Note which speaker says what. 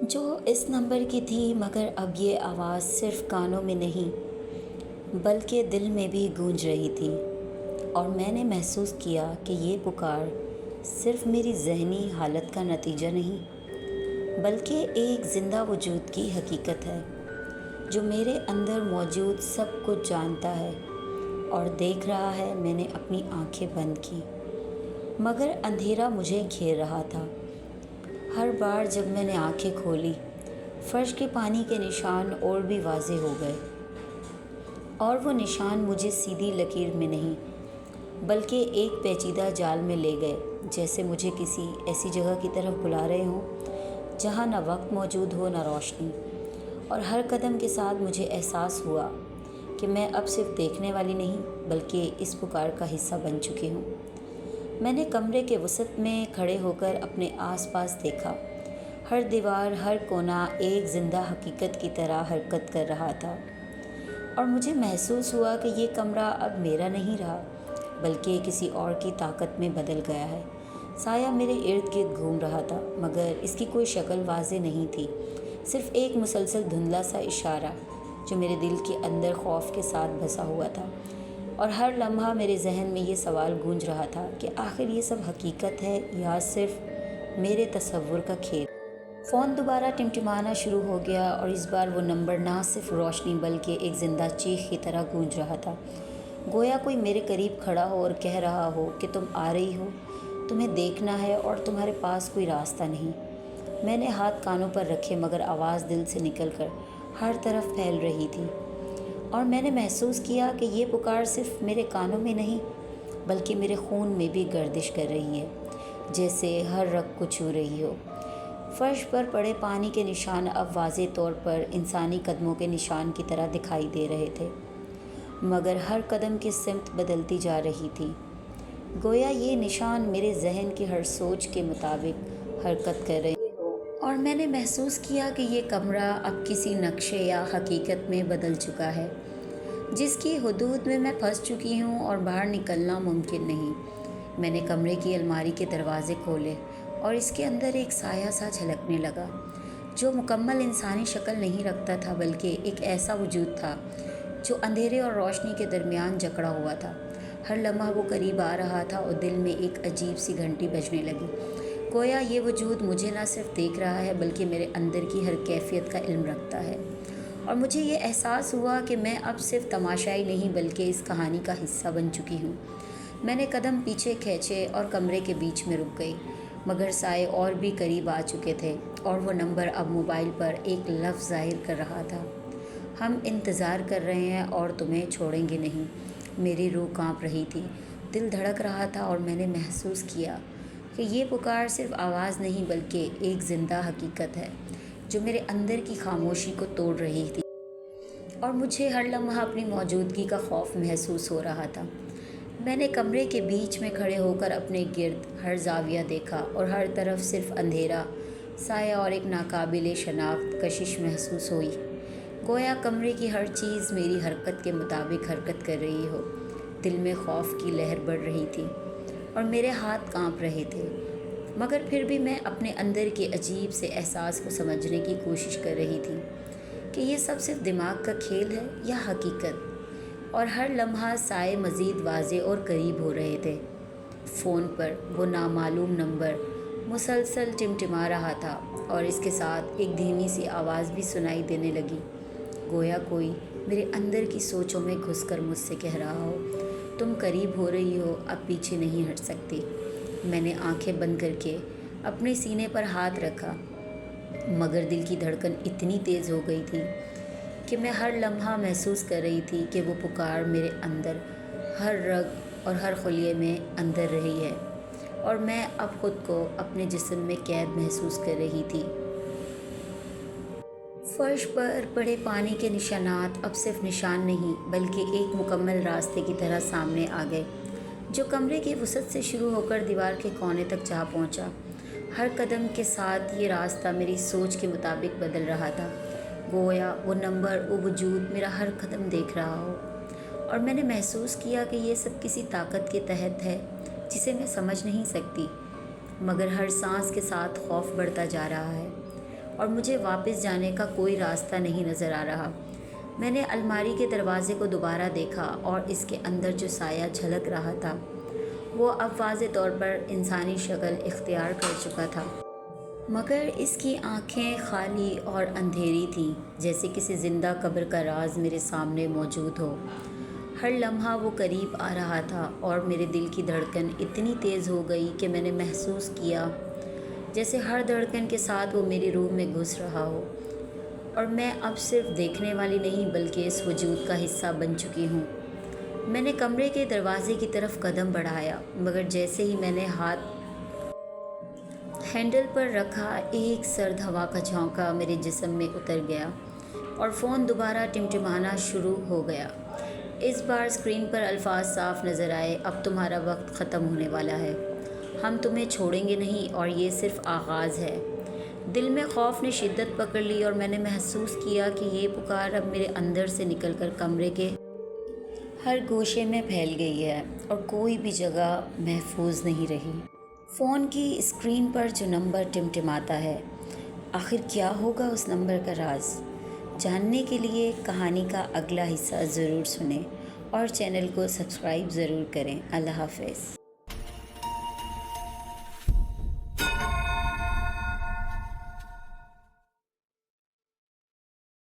Speaker 1: جو اس نمبر کی تھی، مگر اب یہ آواز صرف کانوں میں نہیں بلکہ دل میں بھی گونج رہی تھی، اور میں نے محسوس کیا کہ یہ پکار صرف میری ذہنی حالت کا نتیجہ نہیں بلکہ ایک زندہ وجود کی حقیقت ہے جو میرے اندر موجود سب کچھ جانتا ہے اور دیکھ رہا ہے۔ میں نے اپنی آنکھیں بند کی مگر اندھیرا مجھے گھیر رہا تھا۔ ہر بار جب میں نے آنکھیں کھولی، فرش کے پانی کے نشان اور بھی واضح ہو گئے، اور وہ نشان مجھے سیدھی لکیر میں نہیں بلکہ ایک پیچیدہ جال میں لے گئے، جیسے مجھے کسی ایسی جگہ کی طرف بلا رہے ہوں جہاں نہ وقت موجود ہو نہ روشنی۔ اور ہر قدم کے ساتھ مجھے احساس ہوا کہ میں اب صرف دیکھنے والی نہیں بلکہ اس پکار کا حصہ بن چکی ہوں۔ میں نے کمرے کے وسط میں کھڑے ہو کر اپنے آس پاس دیکھا۔ ہر دیوار، ہر کونا ایک زندہ حقیقت کی طرح حرکت کر رہا تھا، اور مجھے محسوس ہوا کہ یہ کمرہ اب میرا نہیں رہا بلکہ کسی اور کی طاقت میں بدل گیا ہے۔ سایہ میرے ارد گرد گھوم رہا تھا مگر اس کی کوئی شکل واضح نہیں تھی، صرف ایک مسلسل دھندلا سا اشارہ جو میرے دل کے اندر خوف کے ساتھ بسا ہوا تھا۔ اور ہر لمحہ میرے ذہن میں یہ سوال گونج رہا تھا کہ آخر یہ سب حقیقت ہے یا صرف میرے تصور کا کھیل۔ فون دوبارہ ٹمٹمانا شروع ہو گیا، اور اس بار وہ نمبر نہ صرف روشنی بلکہ ایک زندہ چیخ کی طرح گونج رہا تھا، گویا کوئی میرے قریب کھڑا ہو اور کہہ رہا ہو کہ تم آ رہی ہو، تمہیں دیکھنا ہے اور تمہارے پاس کوئی راستہ نہیں۔ میں نے ہاتھ کانوں پر رکھے مگر آواز دل سے نکل کر ہر طرف پھیل رہی تھی، اور میں نے محسوس کیا کہ یہ پکار صرف میرے کانوں میں نہیں بلکہ میرے خون میں بھی گردش کر رہی ہے، جیسے ہر رگ کو چھو رہی ہو۔ فرش پر پڑے پانی کے نشان اب واضح طور پر انسانی قدموں کے نشان کی طرح دکھائی دے رہے تھے، مگر ہر قدم کی سمت بدلتی جا رہی تھی، گویا یہ نشان میرے ذہن کی ہر سوچ کے مطابق حرکت کر رہے ہو۔ اور میں نے محسوس کیا کہ یہ کمرہ اب کسی نقشے یا حقیقت میں بدل چکا ہے جس کی حدود میں پھنس چکی ہوں اور باہر نکلنا ممکن نہیں۔ میں نے کمرے کی الماری کے دروازے کھولے اور اس کے اندر ایک سایہ سا جھلکنے لگا جو مکمل انسانی شکل نہیں رکھتا تھا بلکہ ایک ایسا وجود تھا جو اندھیرے اور روشنی کے درمیان جکڑا ہوا تھا۔ ہر لمحہ وہ قریب آ رہا تھا اور دل میں ایک عجیب سی گھنٹی بجنے لگی، گویا یہ وجود مجھے نہ صرف دیکھ رہا ہے بلکہ میرے اندر کی ہر کیفیت کا علم رکھتا ہے۔ اور مجھے یہ احساس ہوا کہ میں اب صرف تماشائی نہیں بلکہ اس کہانی کا حصہ بن چکی ہوں۔ میں نے قدم پیچھے کھینچے اور کمرے کے بیچ میں رک گئی، مگر سائے اور بھی قریب آ چکے تھے، اور وہ نمبر اب موبائل پر ایک لفظ ظاہر کر رہا تھا: ہم انتظار کر رہے ہیں اور تمہیں چھوڑیں گے نہیں۔ میری روح کانپ رہی تھی، دل دھڑک رہا تھا، اور میں نے محسوس کیا کہ یہ پکار صرف آواز نہیں بلکہ ایک زندہ حقیقت ہے جو میرے اندر کی خاموشی کو توڑ رہی تھی، اور مجھے ہر لمحہ اپنی موجودگی کا خوف محسوس ہو رہا تھا۔ میں نے کمرے کے بیچ میں کھڑے ہو کر اپنے گرد ہر زاویہ دیکھا، اور ہر طرف صرف اندھیرا، سایہ اور ایک ناقابل شناخت کشش محسوس ہوئی، گویا کمرے کی ہر چیز میری حرکت کے مطابق حرکت کر رہی ہو۔ دل میں خوف کی لہر بڑھ رہی تھی اور میرے ہاتھ کانپ رہے تھے، مگر پھر بھی میں اپنے اندر کے عجیب سے احساس کو سمجھنے کی کوشش کر رہی تھی کہ یہ سب صرف دماغ کا کھیل ہے یا حقیقت۔ اور ہر لمحہ سائے مزید واضح اور قریب ہو رہے تھے۔ فون پر وہ نامعلوم نمبر مسلسل ٹمٹما رہا تھا، اور اس کے ساتھ ایک دھیمی سی آواز بھی سنائی دینے لگی، گویا کوئی میرے اندر کی سوچوں میں گھس کر مجھ سے کہہ رہا ہو: تم قریب ہو رہی ہو، اب پیچھے نہیں ہٹ سکتی۔ میں نے آنکھیں بند کر کے اپنے سینے پر ہاتھ رکھا، مگر دل کی دھڑکن اتنی تیز ہو گئی تھی کہ میں ہر لمحہ محسوس کر رہی تھی کہ وہ پکار میرے اندر ہر رگ اور ہر خلیے میں اندر رہی ہے، اور میں اب خود کو اپنے جسم میں قید محسوس کر رہی تھی۔ فرش پر پڑے پانی کے نشانات اب صرف نشان نہیں بلکہ ایک مکمل راستے کی طرح سامنے آ گئے جو کمرے کی وسعت سے شروع ہو کر دیوار کے کونے تک جا پہنچا۔ ہر قدم کے ساتھ یہ راستہ میری سوچ کے مطابق بدل رہا تھا، گویا وہ نمبر، وہ وجود میرا ہر قدم دیکھ رہا ہو۔ اور میں نے محسوس کیا کہ یہ سب کسی طاقت کے تحت ہے جسے میں سمجھ نہیں سکتی، مگر ہر سانس کے ساتھ خوف بڑھتا جا رہا ہے، اور مجھے واپس جانے کا کوئی راستہ نہیں نظر آ رہا۔ میں نے الماری کے دروازے کو دوبارہ دیکھا اور اس کے اندر جو سایہ جھلک رہا تھا وہ اب واضح طور پر انسانی شکل اختیار کر چکا تھا، مگر اس کی آنکھیں خالی اور اندھیری تھیں، جیسے کسی زندہ قبر کا راز میرے سامنے موجود ہو۔ ہر لمحہ وہ قریب آ رہا تھا اور میرے دل کی دھڑکن اتنی تیز ہو گئی کہ میں نے محسوس کیا جیسے ہر دھڑکن کے ساتھ وہ میری روح میں گھس رہا ہو، اور میں اب صرف دیکھنے والی نہیں بلکہ اس وجود کا حصہ بن چکی ہوں۔ میں نے کمرے کے دروازے کی طرف قدم بڑھایا، مگر جیسے ہی میں نے ہاتھ ہینڈل پر رکھا، ایک سرد ہوا کا جھونکا میرے جسم میں اتر گیا اور فون دوبارہ ٹمٹمانا شروع ہو گیا۔ اس بار اسکرین پر الفاظ صاف نظر آئے، اب تمہارا وقت ختم ہونے والا ہے، ہم تمہیں چھوڑیں گے نہیں، اور یہ صرف آغاز ہے۔ دل میں خوف نے شدت پکڑ لی اور میں نے محسوس کیا کہ یہ پکار اب میرے اندر سے نکل کر کمرے کے ہر گوشے میں پھیل گئی ہے اور کوئی بھی جگہ محفوظ نہیں رہی۔ فون کی اسکرین پر جو نمبر ٹمٹماتا ہے، آخر کیا ہوگا اس نمبر کا راز؟ جاننے کے لیے کہانی کا اگلا حصہ ضرور سنیں اور چینل کو سبسکرائب ضرور کریں۔ اللہ حافظ۔